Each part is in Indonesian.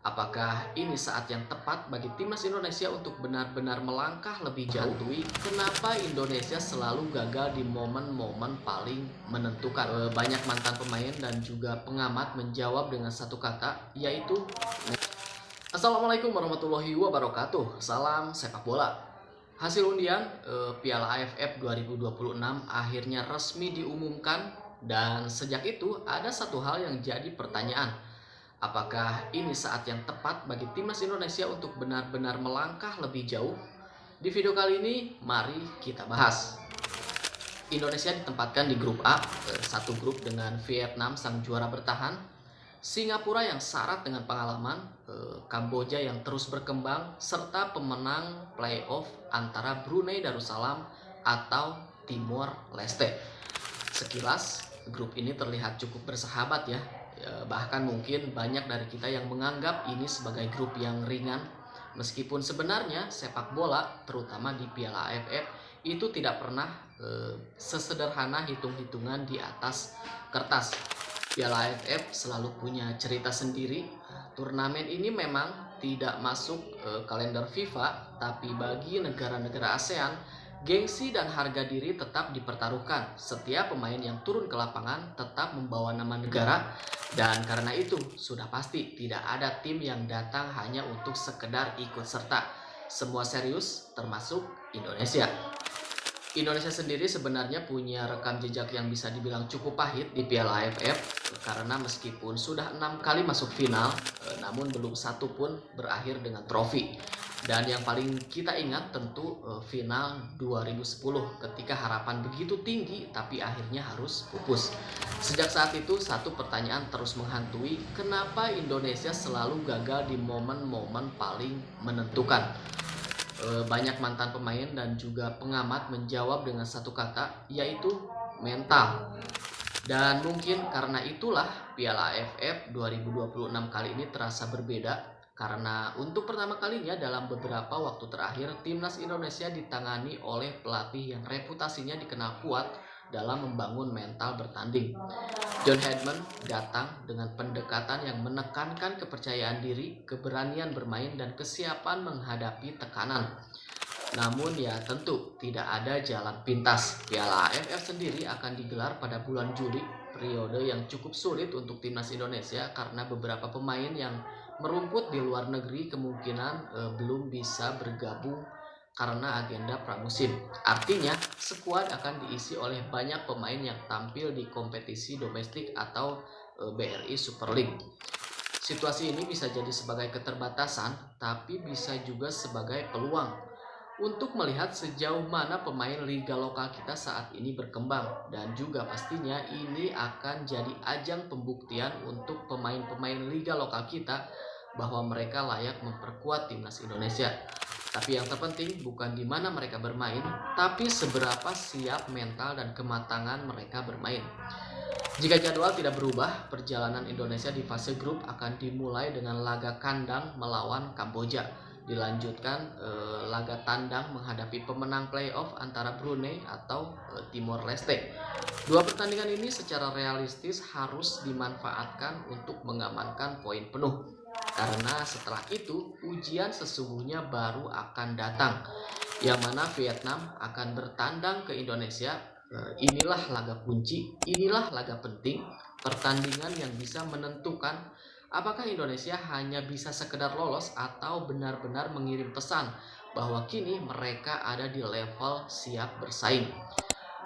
Apakah ini saat yang tepat bagi timnas Indonesia untuk benar-benar melangkah lebih jauh? Kenapa Indonesia selalu gagal di momen-momen paling menentukan? Banyak mantan pemain dan juga pengamat menjawab dengan satu kata, yaitu Assalamualaikum warahmatullahi wabarakatuh. Salam sepak bola. Hasil undian Piala AFF 2026 akhirnya resmi diumumkan, dan sejak itu ada satu hal yang jadi pertanyaan. Apakah ini saat yang tepat bagi timnas Indonesia untuk benar-benar melangkah lebih jauh? Di video kali ini, mari kita bahas. Indonesia ditempatkan di grup A, satu grup dengan Vietnam sang juara bertahan, Singapura yang syarat dengan pengalaman, Kamboja yang terus berkembang, serta pemenang playoff antara Brunei Darussalam atau Timor Leste. Sekilas, grup ini terlihat cukup bersahabat ya. Bahkan mungkin banyak dari kita yang menganggap ini sebagai grup yang ringan. Meskipun sebenarnya sepak bola, terutama di Piala AFF, itu tidak pernah sesederhana hitung-hitungan di atas kertas. Piala AFF selalu punya cerita sendiri. Turnamen ini memang tidak masuk kalender FIFA, tapi bagi negara-negara ASEAN, gengsi dan harga diri tetap dipertaruhkan. Setiap pemain yang turun ke lapangan tetap membawa nama negara, dan karena itu sudah pasti tidak ada tim yang datang hanya untuk sekedar ikut serta. Semua serius, termasuk Indonesia. Indonesia sendiri sebenarnya punya rekam jejak yang bisa dibilang cukup pahit di Piala AFF, karena meskipun sudah 6 kali masuk final, namun belum satu pun berakhir dengan trofi. Dan yang paling kita ingat tentu final 2010, ketika harapan begitu tinggi tapi akhirnya harus pupus. Sejak saat itu satu pertanyaan terus menghantui, kenapa Indonesia selalu gagal di momen-momen paling menentukan? Banyak mantan pemain dan juga pengamat menjawab dengan satu kata, yaitu mental. Dan mungkin karena itulah Piala AFF 2026 kali ini terasa berbeda, karena untuk pertama kalinya dalam beberapa waktu terakhir timnas Indonesia ditangani oleh pelatih yang reputasinya dikenal kuat dalam membangun mental bertanding. John Hedman datang dengan pendekatan yang menekankan kepercayaan diri, keberanian bermain, dan kesiapan menghadapi tekanan. Namun ya tentu tidak ada jalan pintas. Piala AFF sendiri akan digelar pada bulan Juli, periode yang cukup sulit untuk timnas Indonesia karena beberapa pemain yang merumput di luar negeri kemungkinan belum bisa bergabung karena agenda pramusim. Artinya, skuad akan diisi oleh banyak pemain yang tampil di kompetisi domestik atau BRI Super League. Situasi ini bisa jadi sebagai keterbatasan, tapi bisa juga sebagai peluang untuk melihat sejauh mana pemain liga lokal kita saat ini berkembang, dan juga pastinya ini akan jadi ajang pembuktian untuk pemain-pemain liga lokal kita bahwa mereka layak memperkuat timnas Indonesia. Tapi yang terpenting bukan di mana mereka bermain, tapi seberapa siap mental dan kematangan mereka bermain. Jika jadwal tidak berubah, perjalanan Indonesia di fase grup akan dimulai dengan laga kandang melawan Kamboja. Dilanjutkan laga tandang menghadapi pemenang playoff antara Brunei atau Timor Leste. Dua pertandingan ini secara realistis harus dimanfaatkan untuk mengamankan poin penuh. Karena setelah itu ujian sesungguhnya baru akan datang, yang mana Vietnam akan bertandang ke Indonesia. Inilah laga kunci, inilah laga penting, pertandingan yang bisa menentukan apakah Indonesia hanya bisa sekedar lolos atau benar-benar mengirim pesan bahwa kini mereka ada di level siap bersaing.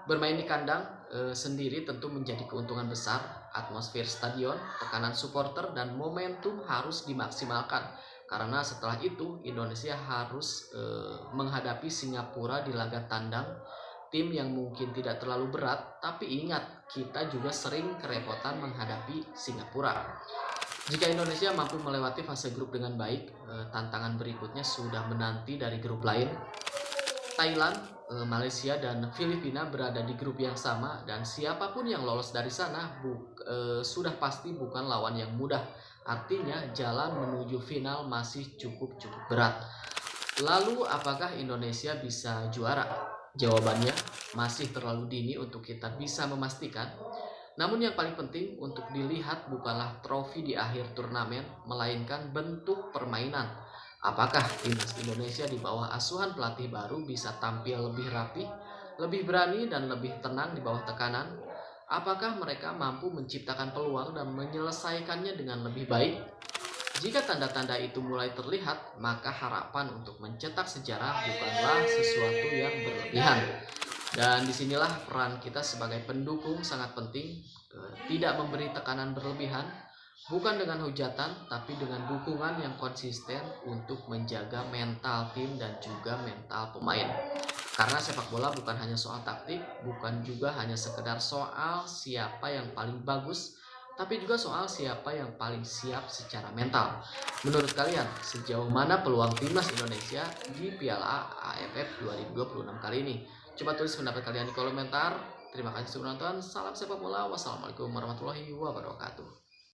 Bermain di kandang sendiri tentu menjadi keuntungan besar. Atmosfer stadion, tekanan supporter, dan momentum harus dimaksimalkan. Karena setelah itu Indonesia harus menghadapi Singapura di laga tandang, tim yang mungkin tidak terlalu berat, tapi ingat kita juga sering kerepotan menghadapi Singapura. Jika Indonesia mampu melewati fase grup dengan baik, tantangan berikutnya sudah menanti dari grup lain. Thailand, Malaysia, dan Filipina berada di grup yang sama, dan siapapun yang lolos dari sana sudah pasti bukan lawan yang mudah. Artinya jalan menuju final masih cukup berat. Lalu apakah Indonesia bisa juara? Jawabannya masih terlalu dini untuk kita bisa memastikan. Namun yang paling penting untuk dilihat bukanlah trofi di akhir turnamen, melainkan bentuk permainan. Apakah timnas Indonesia di bawah asuhan pelatih baru bisa tampil lebih rapi, lebih berani dan lebih tenang di bawah tekanan? Apakah mereka mampu menciptakan peluang dan menyelesaikannya dengan lebih baik? Jika tanda-tanda itu mulai terlihat, maka harapan untuk mencetak sejarah bukanlah sesuatu yang berlebihan. Dan disinilah peran kita sebagai pendukung sangat penting, tidak memberi tekanan berlebihan, bukan dengan hujatan, tapi dengan dukungan yang konsisten untuk menjaga mental tim dan juga mental pemain. Karena sepak bola bukan hanya soal taktik, bukan juga hanya sekedar soal siapa yang paling bagus, tapi juga soal siapa yang paling siap secara mental. Menurut kalian, sejauh mana peluang timnas Indonesia di Piala AFF 2026 kali ini? Coba tulis pendapat kalian di kolom komentar. Terima kasih sudah menonton. Salam sepak bola. Wassalamualaikum warahmatullahi wabarakatuh.